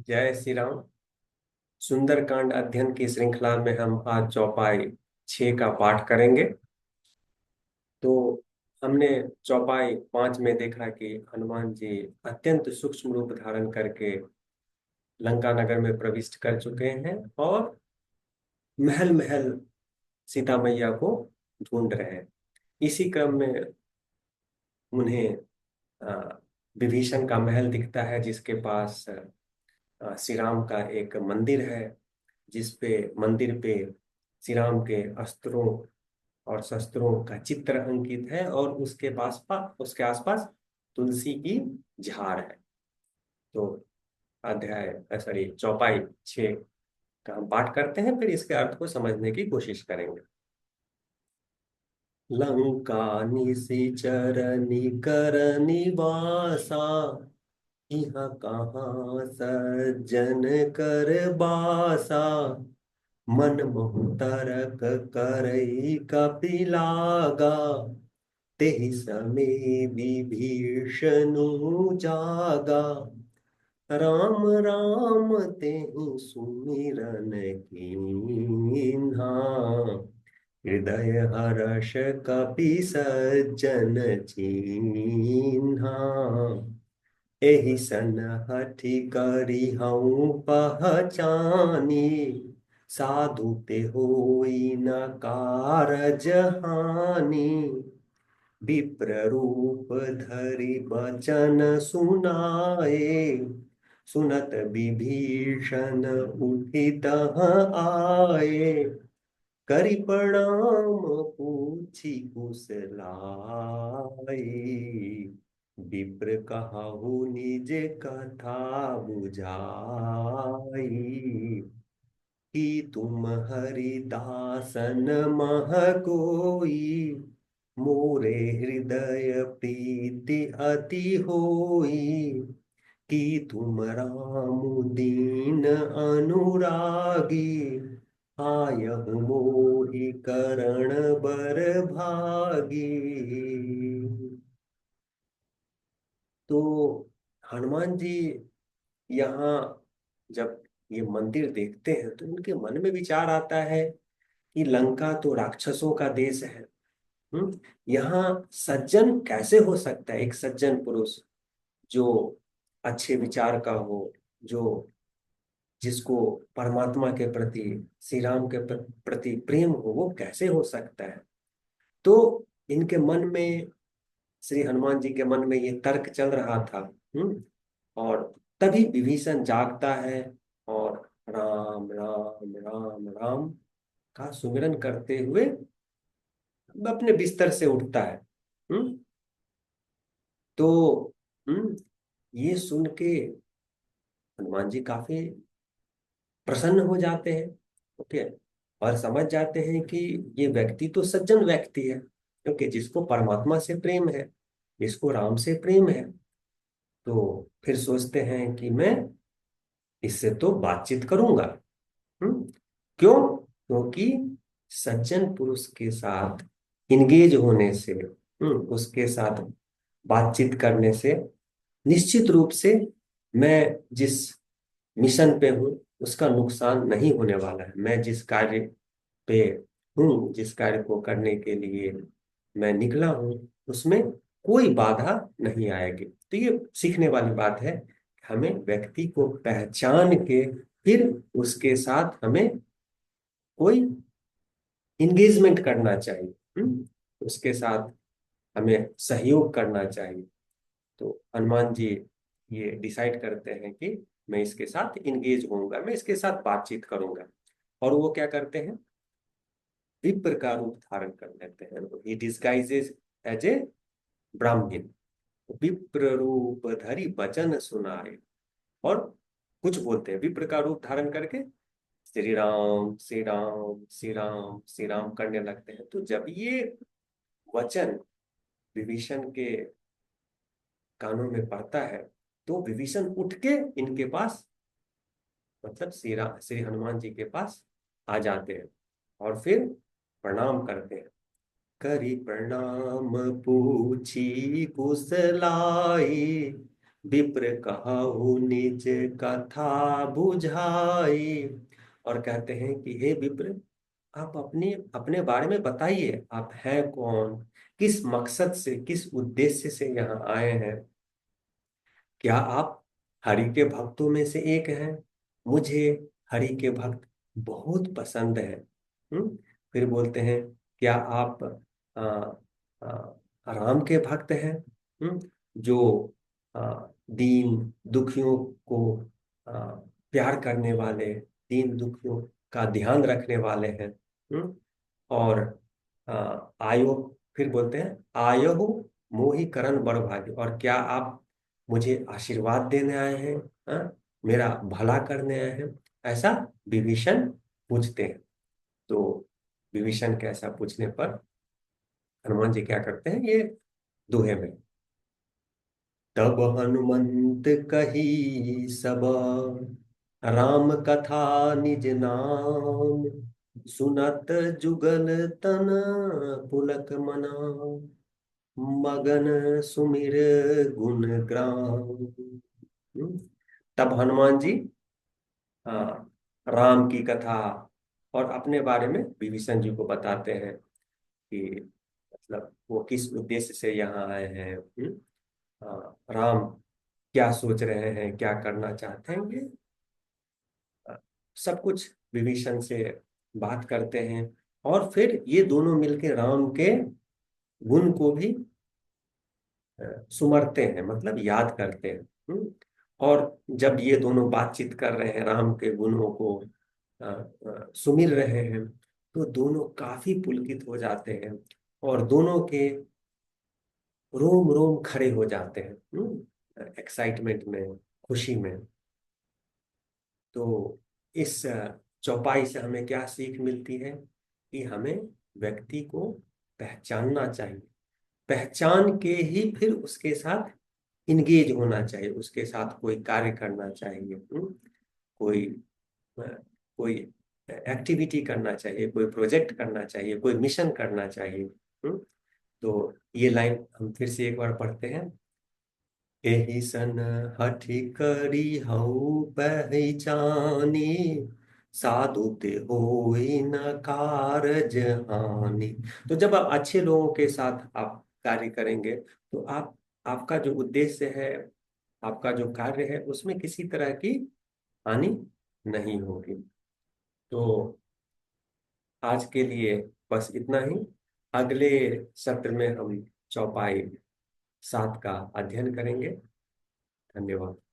जय श्री राम। सुंदरकांड अध्ययन की श्रृंखला में हम आज चौपाई 6 का पाठ करेंगे। तो हमने चौपाई 5 में देखा कि हनुमान जी अत्यंत सूक्ष्म रूप धारण करके लंका नगर में प्रविष्ट कर चुके हैं और महल महल सीता मैया को ढूंढ रहे हैं। इसी क्रम में उन्हें अ, विभीषण का महल दिखता है, जिसके पास श्री राम का एक मंदिर है, जिस पे मंदिर पे श्री राम के अस्त्रों और शस्त्रों का चित्र अंकित है और उसके आसपास तुलसी की झाड़ है। तो चौपाई 6 का हम पाठ करते हैं, फिर इसके अर्थ को समझने की कोशिश करेंगे। लंका निशिचर निकर निवासा, यहाँ कहाँ सज्जन कर बासा। मन मोहु तरक करई कपिलागा, तेहि समय विभीषणु जागा। राम राम तेहि सुमिरन कीन्हा, हृदय हर्ष कपि सज्जन चिन्हा। एहि सन हठि करिहउँ पहचानी, साधु ते होई न कारज हानि। विप्र रूप धरि बचन सुनाए, सुनत विभीषण उठि तहाँ आए। करि प्रणाम पूछि कुशलाए, विप्र कहु निज कथा बुझाई। कि तुम हरिदासन मह कोई, मोरे हृदय प्रीति अति होई। कि तुम राम दीन अनुरागी, आयहु मोहि करण बर भागी। तो हनुमान जी यहाँ जब ये मंदिर देखते हैं तो उनके मन में विचार आता है कि लंका तो राक्षसों का देश है। यहाँ सज्जन कैसे हो सकता है? एक सज्जन पुरुष जो अच्छे विचार का हो, जो जिसको परमात्मा के प्रति, श्री राम के प्रति प्रेम हो, वो कैसे हो सकता है? तो इनके मन में, श्री हनुमान जी के मन में ये तर्क चल रहा था। और तभी विभीषण जागता है और राम राम राम राम का सुमिरन करते हुए अपने बिस्तर से उठता है। हम्म तो ये सुन के हनुमान जी काफी प्रसन्न हो जाते हैं। ओके। और समझ जाते हैं कि ये व्यक्ति तो सज्जन व्यक्ति है, क्योंकि जिसको परमात्मा से प्रेम है, जिसको राम से प्रेम है। तो फिर सोचते हैं कि मैं इससे तो बातचीत करूंगा। हम्म क्यों? क्योंकि सज्जन पुरुष के साथ इंगेज होने से, उसके साथ बातचीत करने से निश्चित रूप से मैं जिस मिशन पे हूँ उसका नुकसान नहीं होने वाला है। मैं जिस कार्य पे हूँ, जिस कार्य को करने के लिए मैं निकला हूँ, उसमें कोई बाधा नहीं आएगी। तो ये सीखने वाली बात है। हमें व्यक्ति को पहचान के फिर उसके साथ हमें कोई इंगेजमेंट करना चाहिए। उसके साथ हमें सहयोग करना चाहिए। तो हनुमान जी ये डिसाइड करते हैं कि मैं इसके साथ इंगेज होऊंगा, मैं इसके साथ बातचीत करूंगा। और वो क्या करते हैं? विप्र का रूप धारण कर लेते हैं। ही डिस्गाइजेज एज ए ब्राह्मण। विप्र रूप धरि वचन सुनाए, और कुछ बोलते हैं विप्र का रूप धारण करके श्री राम श्री राम श्री राम श्री राम करने लगते हैं। तो जब ये वचन विभीषण के कानों में पड़ता है, तो विभीषण उठ के इनके पास, मतलब श्री हनुमान जी के पास आ जाते हैं और फिर प्रणाम करते हैं। करि प्रणाम पूछी कुशलाई, विप्र कहु निज कथा बुझाई। और कहते हैं कि हे विप्र, आप अपने अपने बारे में बताइए, आप हैं कौन, किस मकसद से, किस उद्देश्य से यहाँ आए हैं। क्या आप हरि के भक्तों में से एक हैं? मुझे हरि के भक्त बहुत पसंद है। फिर बोलते हैं, क्या आप आ, आ, राम के भक्त हैं? जो दीन दुखियों को आ, प्यार करने वाले, दीन दुखियों का ध्यान रखने वाले हैं। और आयो, फिर बोलते हैं, आयो मोहि करण बड़ भाग्य। और क्या आप मुझे आशीर्वाद देने आए हैं? हाँ? मेरा भला करने आए हैं? ऐसा विभीषण पूछते हैं। तो विभीषण के ऐसा पूछने पर हनुमान जी क्या करते हैं, ये दोहे में, तब हनुमंत कही सब राम कथा निज नाम, सुनत जुगल तन पुलक मना, मगन सुमिर गुण ग्राम। तब हनुमान जी हाँ, राम की कथा और अपने बारे में विभीषण जी को बताते हैं कि मतलब वो किस उद्देश्य से यहाँ आए हैं। राम क्या सोच रहे हैं, क्या करना चाहते हैं, ये सब कुछ विभीषण से बात करते हैं। और फिर ये दोनों मिलके राम के गुण को भी सुमरते हैं, मतलब याद करते हैं। और जब ये दोनों बातचीत कर रहे हैं, राम के गुणों को सुमिर रहे हैं, तो दोनों काफी पुलकित हो जाते हैं और दोनों के रोम रोम खड़े हो जाते हैं एक्साइटमेंट में, खुशी में। तो इस चौपाई से हमें क्या सीख मिलती है कि हमें व्यक्ति को पहचानना चाहिए, पहचान के ही फिर उसके साथ इंगेज होना चाहिए, उसके साथ कोई कार्य करना चाहिए। कोई अ, कोई एक्टिविटी करना चाहिए, कोई प्रोजेक्ट करना चाहिए, कोई मिशन करना चाहिए। तो ये लाइन हम फिर से एक बार पढ़ते हैं। एहि सन हठि करी हऊ पहचानी, साधु ते होई न कारज हानि। तो जब आप अच्छे लोगों के साथ आप कार्य करेंगे, तो आप, आपका जो उद्देश्य है, आपका जो कार्य है, उसमें किसी तरह की हानि नहीं होगी। तो आज के लिए बस इतना ही। अगले सत्र में हम चौपाई 7 का अध्ययन करेंगे। धन्यवाद।